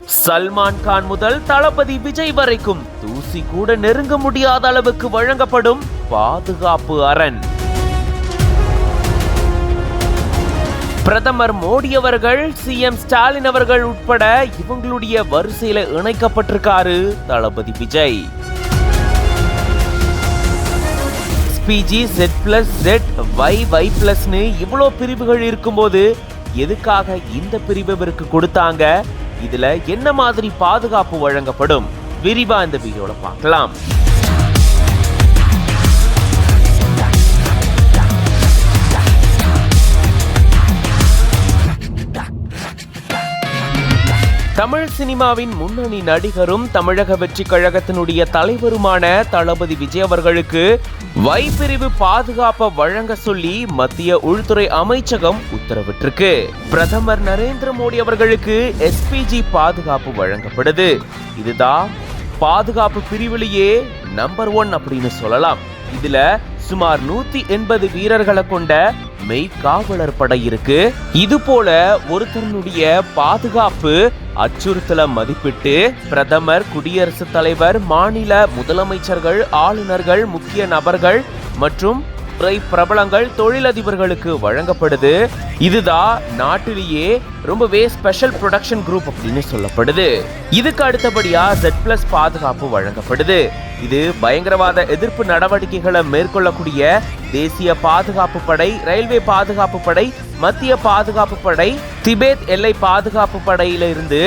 சல்மான் கான் முதல் தளபதி விஜய் வரைக்கும் தூசி கூட நெருங்க முடியாத அளவுக்கு வழங்கப்படும் பாதுகாப்பு அரண். பிரதமர் மோடி அவர்கள், சிஎம் ஸ்டாலின் அவர்கள் உட்பட இவங்களுடைய வரிசையில இணைக்கப்பட்டிருக்காரு தளபதி விஜய். எஸ்பிஜி, Z+Z, Y+ன்னு இவ்வளோ பிரிவுகள் இருக்கும்போது எதுக்காக இந்த பிரிவு இவருக்கு கொடுத்தாங்க? இதுல என்ன மாதிரி பாதுகாப்பு வழங்கப்படும்? விரிவா இந்த வீடியோல பார்க்கலாம். தமிழ் சினிமாவின் முன்னணி நடிகரும் தமிழக வெற்றி கழகத்தினுடைய தலைவருமான தளபதி விஜய் அவர்களுக்கு Y பிரிவு பாதுகாப்பை வழங்க சொல்லி மத்திய உள்துறை அமைச்சகம் உத்தரவிட்டிருக்கு. பிரதமர் நரேந்திர மோடி அவர்களுக்கு எஸ்பிஜி பாதுகாப்பு வழங்கப்படுது. இதுதான் பாதுகாப்பு பிரிவிலேயே நம்பர் 1 அப்படின்னு சொல்லலாம். இதுல சுமார் 180 வீரர்களை கொண்ட மெய்காவலர் படை இருக்கு. இது போல ஒருத்தருடைய பாதுகாப்பு அச்சுறுத்தல மதிப்பிட்டு பிரதமர், குடியரசுத் தலைவர், மாநில முதலமைச்சர்கள், ஆளுநர்கள், முக்கிய நபர்கள் மற்றும் பிரபலங்கள், தொழிலதிபர்களுக்கு வழங்கப்படுது. இதுதான் நாட்டிலேயே ரொம்பவே ஸ்பெஷல் ப்ரொடக்ஷன் குரூப் அப்படின்னு சொல்லப்படுது. இதுக்கு அடுத்தபடியா Z+ பாதுகாப்பு வழங்கப்படுது. இது பயங்கரவாத எதிர்ப்பு நடவடிக்கைகளை மேற்கொள்ளக்கூடிய தேசிய பாதுகாப்பு படை, ரயில்வே பாதுகாப்பு படை, மத்திய பாதுகாப்பு படை, திபெத் எல்லை பாதுகாப்பு படையில இருந்து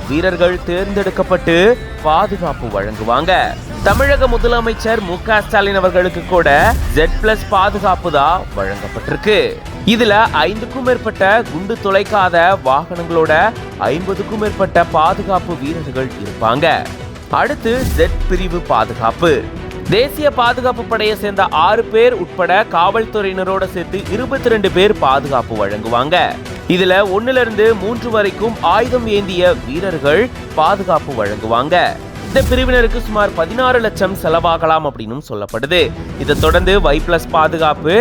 வீரர்கள் தேர்ந்தெடுக்கப்பட்டு பாதுகாப்பு வழங்குவாங்க. தமிழக முதலமைச்சர் மு.க. ஸ்டாலின் அவர்களுக்கு கூட Z+ பாதுகாப்பு தான் வழங்கப்பட்டிருக்கு. இதுல 5க்கும் மேற்பட்ட குண்டு துளைக்காத வாகனங்களோட 50க்கும் மேற்பட்ட பாதுகாப்பு வீரர்கள் இருப்பாங்க. அடுத்து Z பிரிவு பாதுகாப்பு. தேசிய பாதுகாப்பு படையை சேர்ந்த 6 பேர் உட்பட காவல்துறையினரோட சேர்த்து 22 பேர் பாதுகாப்பு வழங்குவாங்க. இதுல 1லிருந்து 3 வரைக்கும் ஆயுதம் ஏந்திய வீரர்கள் பாதுகாப்பு வழங்குவாங்க. இந்த பிரிவினருக்கு சுமார் 16 லட்சம் செலவாகலாம் அப்படின்னு சொல்லப்படுது. இதை தொடர்ந்து Y+ பாதுகாப்பு,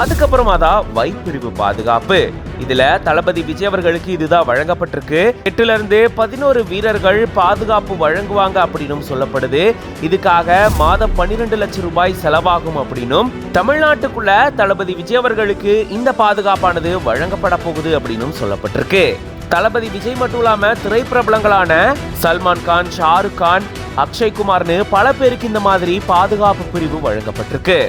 அதுக்கப்புறமா தான் Y பிரிவு பாதுகாப்பு. இதுல தளபதி விஜய் அவர்களுக்கு இதுதான் வழங்கப்பட்டிருக்கு. 8லிருந்து 11 வீரர்கள் பாதுகாப்பு வழங்குவாங்க அப்படின்னு சொல்லப்படுது. இதுக்காக மாதம் 12 லட்சம் ரூபாய் செலவாகும் அப்படின்னும், தமிழ்நாட்டுக்குள்ள தளபதி விஜய் அவர்களுக்கு இந்த பாதுகாப்பானது வழங்கப்பட போகுது அப்படின்னு சொல்லப்பட்டிருக்கு. தளபதி விஜய் மட்டும் இல்லாம திரைப்பிரபலங்களான சல்மான் கான், ஷாருக் கான், அக்ஷய் குமார்னு பல பேருக்கு இந்த மாதிரி பாதுகாப்பு பிரிவு வழங்கப்பட்டிருக்கு.